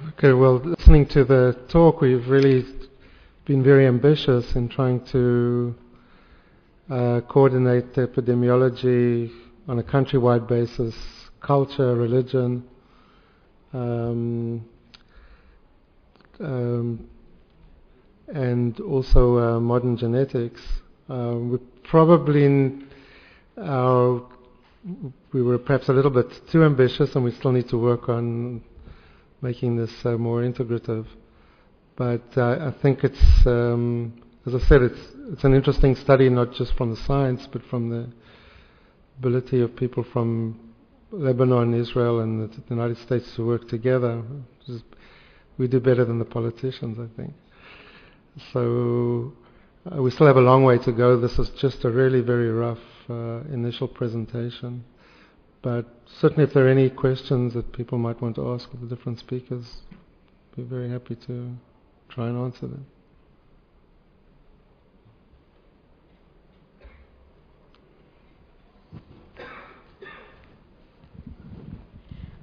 Okay, well, listening to the talk, we've really been very ambitious in trying to coordinate epidemiology on a countrywide basis, culture, religion, and also modern genetics. We were perhaps a little bit too ambitious, and we still need to work on making this more integrative. But I think it's, as I said, it's an interesting study, not just from the science, but from the ability of people from Lebanon, Israel, and the United States to work together. We do better than the politicians, I think. So we still have a long way to go. This is just a really very rough initial presentation. But certainly if there are any questions that people might want to ask of the different speakers, I'd be very happy to try and answer them.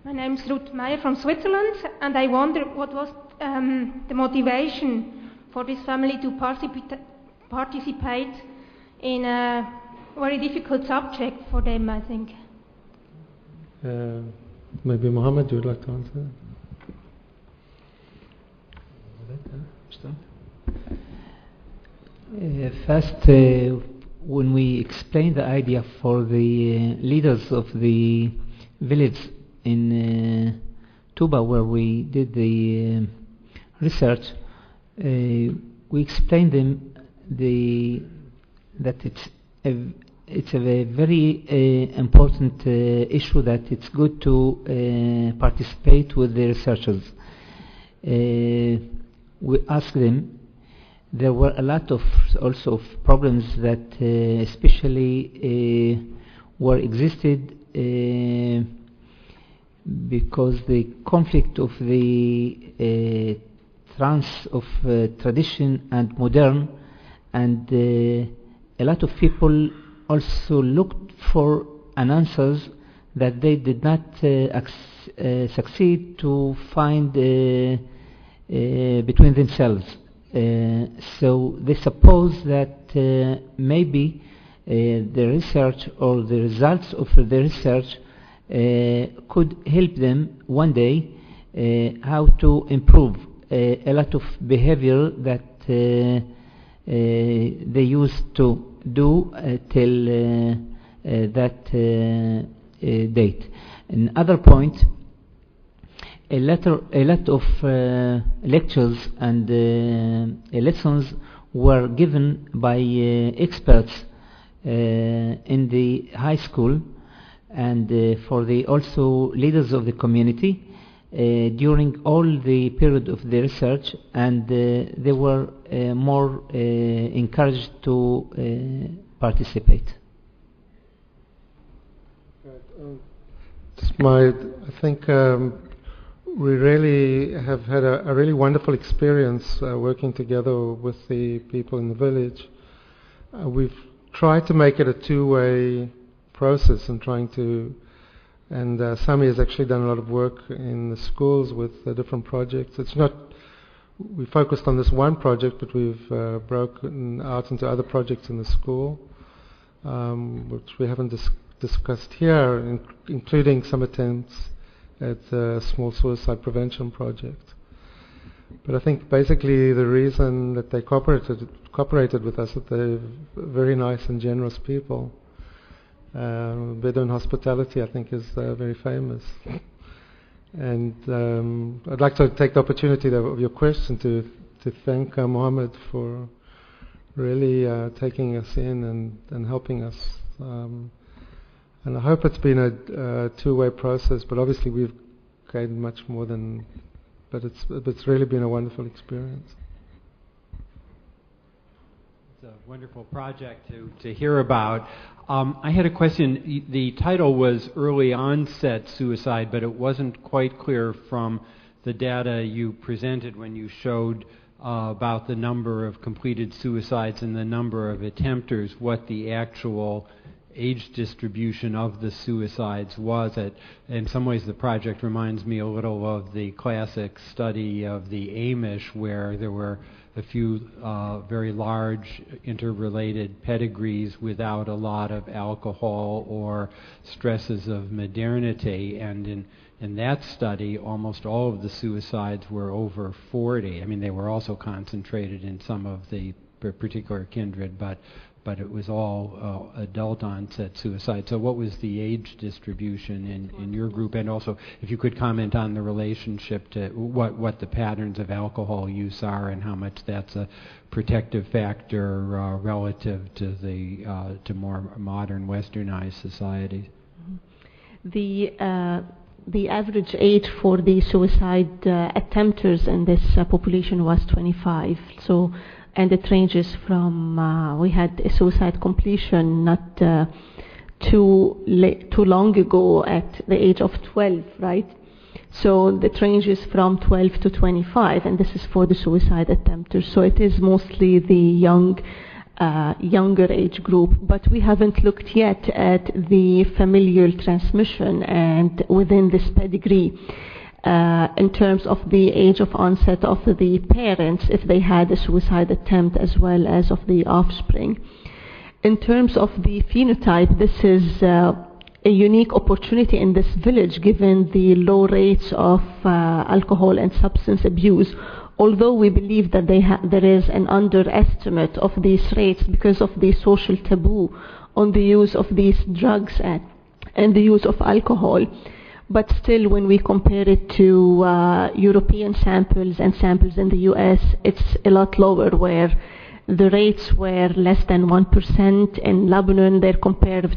My name is Ruth Meyer from Switzerland, and I wonder what was the motivation for this family to participate in a very difficult subject for them, I think. Maybe Mohammed, you would like to answer that? First, when we explained the idea for the leaders of the village in Tuba, where we did the research, we explained them that it's a very important issue, that it's good to participate with the researchers. We asked them. There were a lot of also of problems that especially were existed because the conflict of the tradition and modern, and a lot of people also looked for an answers that they did not succeed to find between themselves. So they suppose that maybe the research or the results of the research could help them one day how to improve a lot of behavior that they used to do till that date. Another point, a lot of lectures and lessons were given by experts in the high school, and for the also leaders of the community during all the period of the research, and they were more encouraged to participate. I think we really have had a really wonderful experience working together with the people in the village. We've tried to make it a two-way process and Sami has actually done a lot of work in the schools with the different projects. It's not, we focused on this one project, but we've broken out into other projects in the school, which we haven't discussed here, including some attempts at a small suicide prevention project. But I think basically the reason that they cooperated with us, that they're very nice and generous people. Bedouin hospitality, I think, is very famous. And I'd like to take the opportunity of your question to thank Mohammed for really taking us in and helping us. And I hope it's been a two-way process, but obviously we've gained much more than, but it's really been a wonderful experience. It's a wonderful project to hear about. I had a question. The title was Early Onset Suicide, but it wasn't quite clear from the data you presented when you showed about the number of completed suicides and the number of attempters, what the actual age distribution of the suicides was. In some ways, the project reminds me a little of the classic study of the Amish, where there were a few very large interrelated pedigrees without a lot of alcohol or stresses of modernity. And in that study, almost all of the suicides were over 40. I mean, they were also concentrated in some of the particular kindred, but it was all adult onset suicide. So what was the age distribution in your group? And also, if you could comment on the relationship to what the patterns of alcohol use are and how much that's a protective factor relative to to more modern westernized societies. The average age for the suicide attempters in this population was 25. So, and it ranges from we had a suicide completion not too long ago at the age of 12, right? So it ranges from 12 to 25, and this is for the suicide attempters. So it is mostly the younger age group, but we haven't looked yet at the familial transmission and within this pedigree in terms of the age of onset of the parents, if they had a suicide attempt, as well as of the offspring. In terms of the phenotype, this is a unique opportunity in this village given the low rates of alcohol and substance abuse, although we believe that there is an underestimate of these rates because of the social taboo on the use of these drugs and the use of alcohol. But still, when we compare it to European samples and samples in the US, it's a lot lower, where the rates were less than 1%. In Lebanon, they're compared,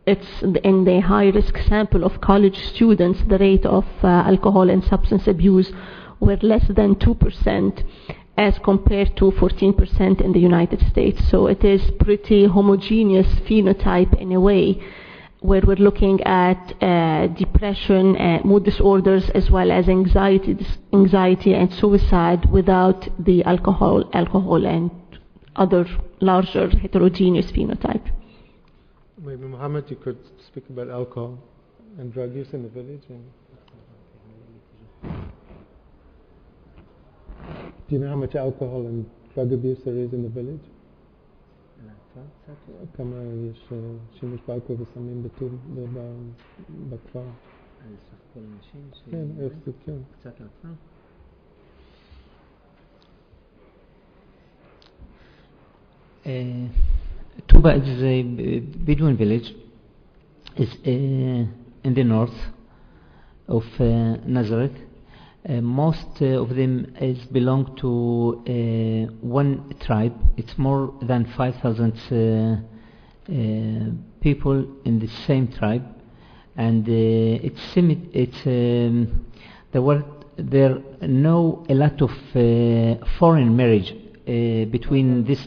it's in the high-risk sample of college students, the rate of alcohol and substance abuse were less than 2% as compared to 14% in the United States. So it is pretty homogeneous phenotype in a way, where we're looking at depression, mood disorders, as well as anxiety and suicide without the alcohol and other larger heterogeneous phenotype. Maybe Mohammed, you could speak about alcohol and drug use in the village. Do you know how much alcohol and drug abuse there is in the village? כמה יש שימוש באלכוהול וסמים בכפר? סך כל אנשים כן, איך זה כן. קצת אלפים? Tuba is a Bedouin village. It's in the north of Nazareth. Most of them belong to one tribe. It's more than 5,000 people in the same tribe, and there are a lot of foreign marriage between this.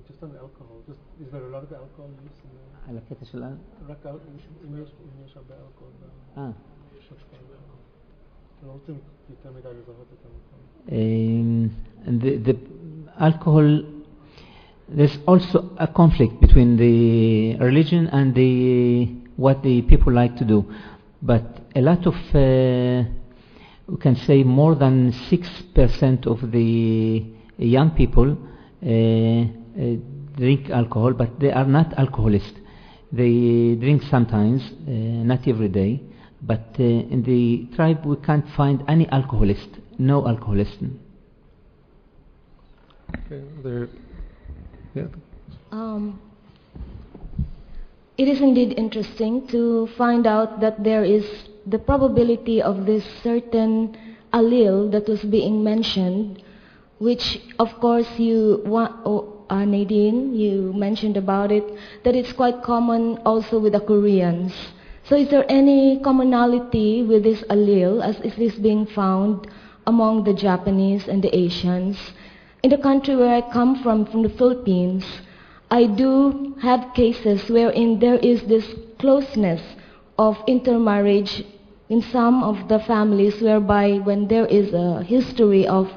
Just on alcohol, is there a lot of alcohol use in على كده الآن؟ And the alcohol, there's also a conflict between the religion and what the people like to do, but a lot of we can say more than 6% of the young people drink alcohol, but they are not alcoholists. They drink sometimes, not every day. But in the tribe we can't find any alcoholist, no alcoholism. Okay, there, yeah. It is indeed interesting to find out that there is the probability of this certain allele that was being mentioned, which of course Nadine, you mentioned about it, that it's quite common also with the Koreans. So is there any commonality with this allele as is this being found among the Japanese and the Asians? In the country where I come from the Philippines, I do have cases wherein there is this closeness of intermarriage in some of the families, whereby when there is a history of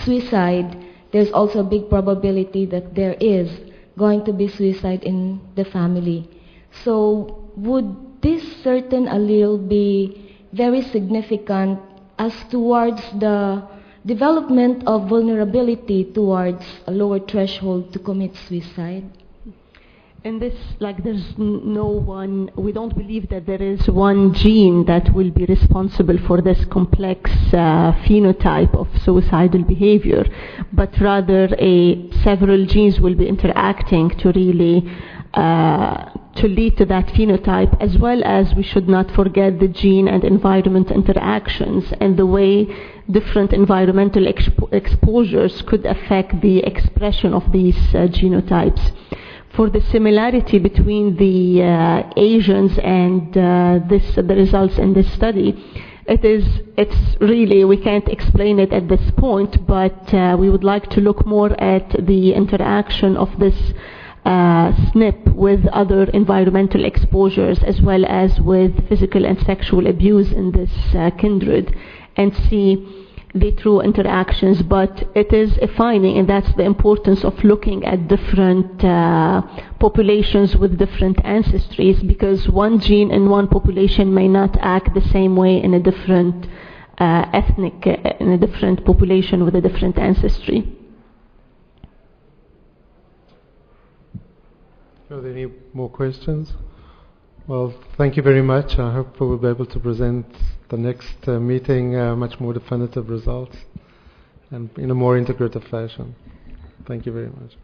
suicide, there's also a big probability that there is going to be suicide in the family. So would this certain allele be very significant as towards the development of vulnerability towards a lower threshold to commit suicide? In this, there's no one, we don't believe that there is one gene that will be responsible for this complex phenotype of suicidal behavior, but rather several genes will be interacting to really to lead to that phenotype, as well as we should not forget the gene and environment interactions and the way different environmental exposures could affect the expression of these genotypes. For the similarity between the Asians and the results in this study, it's really, we can't explain it at this point, but we would like to look more at the interaction of this SNP with other environmental exposures, as well as with physical and sexual abuse in this kindred, and see the true interactions. But it is a finding, and that's the importance of looking at different populations with different ancestries, because one gene in one population may not act the same way in a different in a different population with a different ancestry. Are there any more questions? Well, thank you very much. I hope we'll be able to present the next meeting much more definitive results and in a more integrative fashion. Thank you very much.